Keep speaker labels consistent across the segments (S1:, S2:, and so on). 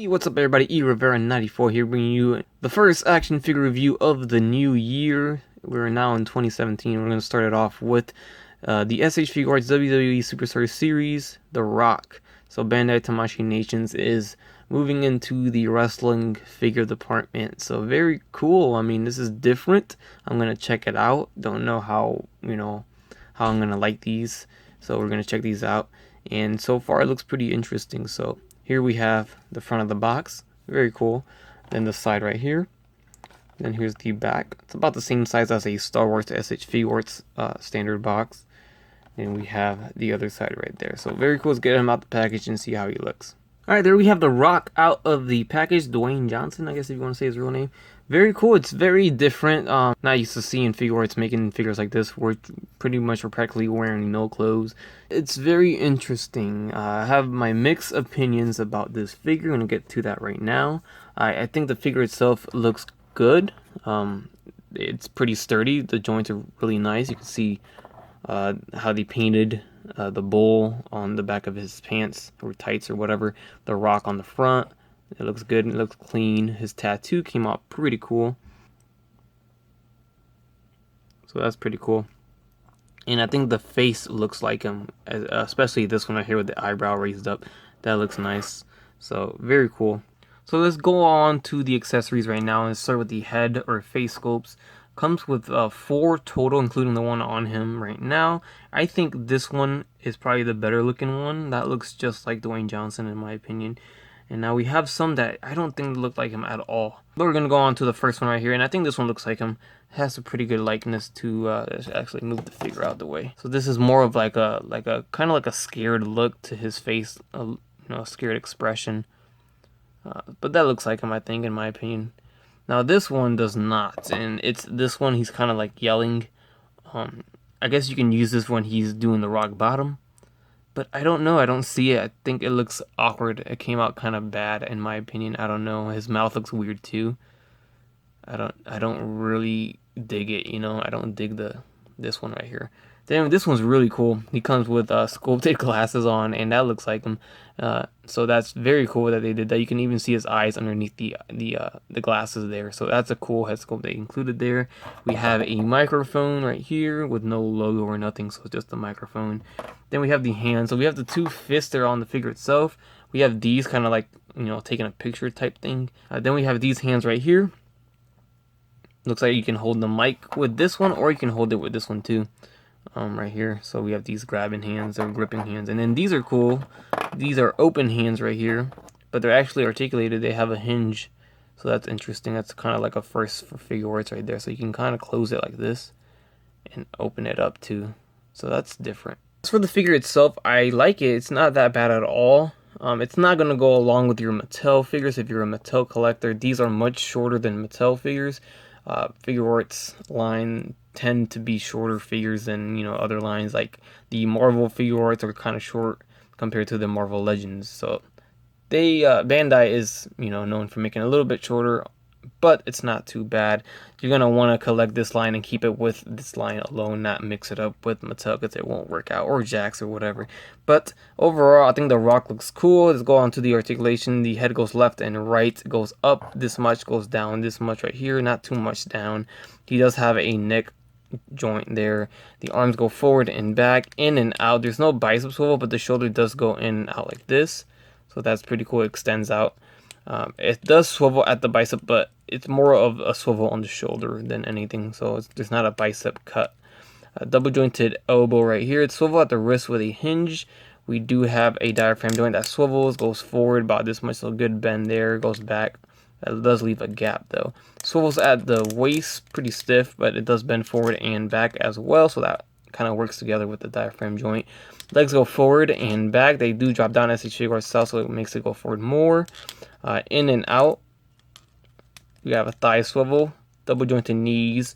S1: Hey, what's up everybody, eRivera94 here, bringing you the first action figure review of the new year. We're now in 2017. We're going to start it off with the SH Figuarts WWE Superstar Series, The Rock. So Bandai Tamashii Nations is moving into the wrestling figure department. So very cool. I mean, this is different. I'm going to check it out. Don't know how I'm going to like these. So we're going to check these out. And so far it looks pretty interesting. So here we have the front of the box, very cool. Then the side right here. Then here's the back. It's about the same size as a Star Wars SH Figuarts standard box. And we have the other side right there. So very cool. Let's get him out the package and see how he looks. Alright, there we have The Rock out of the package. Dwayne Johnson, I guess if you want to say his real name. Very cool. It's very different. Not used to seeing Figuarts making figures like this. We're practically wearing no clothes. It's very interesting. I have my mixed opinions about this figure. I'm going to get to that right now. I think the figure itself looks good. It's pretty sturdy. The joints are really nice. You can see how they painted the bull on the back of his pants or tights or whatever. The Rock on the front. It looks good and it looks clean. His tattoo came out pretty cool. So that's pretty cool. And I think the face looks like him, especially this one right here with the eyebrow raised up. That looks nice. So very cool. So let's go on to the accessories right now and start with the head or face sculpts. Comes with 4 total, including the one on him right now. I think this one is probably the better looking one. That looks just like Dwayne Johnson in my opinion. And now we have some that I don't think look like him at all. But we're going to go on to the first one right here. And I think this one looks like him. It has a pretty good likeness to, let's actually move the figure out of the way. So this is more of like a kind of like a scared look to his face. A scared expression. But that looks like him, I think, in my opinion. Now this one does not. And this one he's kind of like yelling. I guess you can use this when he's doing the rock bottom. But I don't know. I don't see it. I think it looks awkward. It came out kind of bad in my opinion. I don't know. His mouth looks weird too. I don't really dig it, I don't dig this one right here. Then this one's really cool. He comes with sculpted glasses on, and that looks like him. So that's very cool that they did that. You can even see his eyes underneath the glasses there. So that's a cool head sculpt they included there. We have a microphone right here with no logo or nothing, so it's just a microphone. Then we have the hands. So we have the 2 fists there on the figure itself. We have these kind of like, taking a picture type thing. Then we have these hands right here. Looks like you can hold the mic with this one, or you can hold it with this one too. Right here. So we have these grabbing hands or gripping hands. And then these are cool. These are open hands right here. But they're actually articulated. They have a hinge. So that's interesting. That's kind of like a first for Figuarts right there. So you can kind of close it like this and open it up too. So that's different. As for the figure itself, I like it. It's not that bad at all. It's not going to go along with your Mattel figures if you're a Mattel collector. These are much shorter than Mattel figures. Figuarts line tend to be shorter figures than other lines. Like the Marvel Figuarts are kind of short compared to the Marvel Legends. So they Bandai is known for making a little bit shorter, but it's not too bad. You're gonna want to collect this line and keep it with this line alone, not mix it up with Mattel because it won't work out, or Jax or whatever. But overall, I think the Rock looks cool. Let's go on to the articulation. The head goes left and right, goes up this much, goes down this much right here, not too much down. He does have a neck joint there. The arms go forward and back, in and out. There's no bicep swivel, but the shoulder does go in and out like this. So that's pretty cool. It extends out. It does swivel at the bicep, but it's more of a swivel on the shoulder than anything. So there's not a bicep cut. A double jointed elbow right here. It's swivel at the wrist with a hinge. We do have a diaphragm joint that swivels, goes forward about this much, so good bend there, goes back. That does leave a gap though. Swivels at the waist, pretty stiff, but it does bend forward and back as well, so that kind of works together with the diaphragm joint. Legs go forward and back. They do drop down as they Figuarts style, so it makes it go forward more. In and out. We have a thigh swivel, double jointed knees.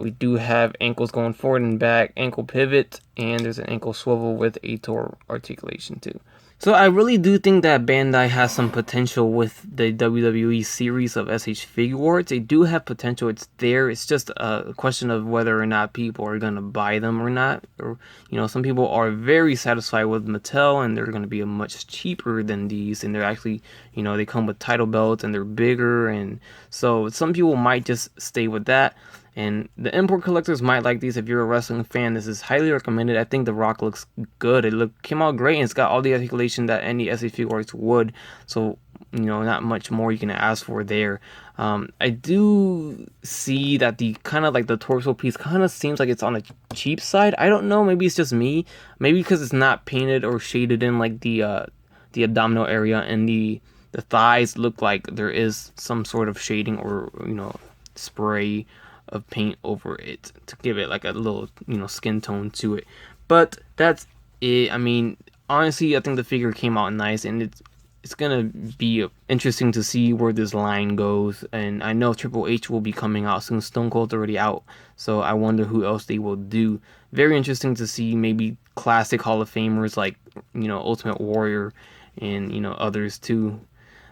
S1: We do have ankles going forward and back, ankle pivot, and there's an ankle swivel with a toe articulation too. So I really do think that Bandai has some potential with the WWE series of SH Figuarts. They do have potential. It's there. It's just a question of whether or not people are going to buy them or not. Or, you know, some people are very satisfied with Mattel and they're going to be much cheaper than these. And they're actually, you know, they come with title belts and they're bigger. And so some people might just stay with that. And the import collectors might like these. If you're a wrestling fan, this is highly recommended. I think The Rock looks good. Came out great, and it's got all the articulation that any SC Figuarts would. So, you know, not much more you can ask for there. I do see that the kind of like the torso piece kind of seems like it's on the cheap side. I don't know. Maybe it's just me. Maybe because it's not painted or shaded in like the abdominal area, and the thighs look like there is some sort of shading or, you know, spray of paint over it to give it like a little, you know, skin tone to it. But that's it. I mean, honestly, I think the figure came out nice, and it's gonna be interesting to see where this line goes. And I know Triple H will be coming out soon. Stone Cold's already out, so I wonder who else they will do. Very interesting to see maybe classic Hall of Famers like, you know, Ultimate Warrior and, you know, others too.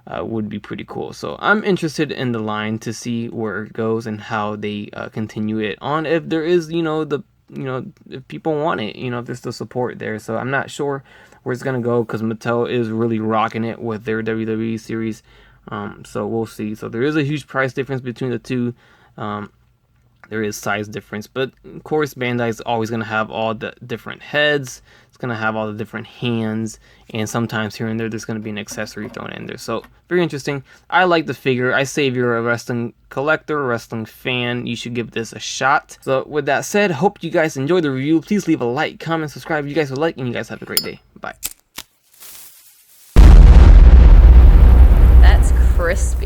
S1: Would be pretty cool. So I'm interested in the line to see where it goes and how they continue it on. If there is, you know, if people want it, you know, if there's the support there. So I'm not sure where it's gonna go because Mattel is really rocking it with their WWE series. So we'll see. So there is a huge price difference between the two. There is size difference, but of course Bandai is always going to have all the different heads. It's going to have all the different hands, and sometimes here and there's going to be an accessory thrown in there. So very interesting. I like the figure. I say if you're a wrestling collector, a wrestling fan, you should give this a shot. So with that said, hope you guys enjoyed the review. Please leave a like, comment, subscribe if you guys would like, and you guys have a great day. Bye.
S2: That's crisp.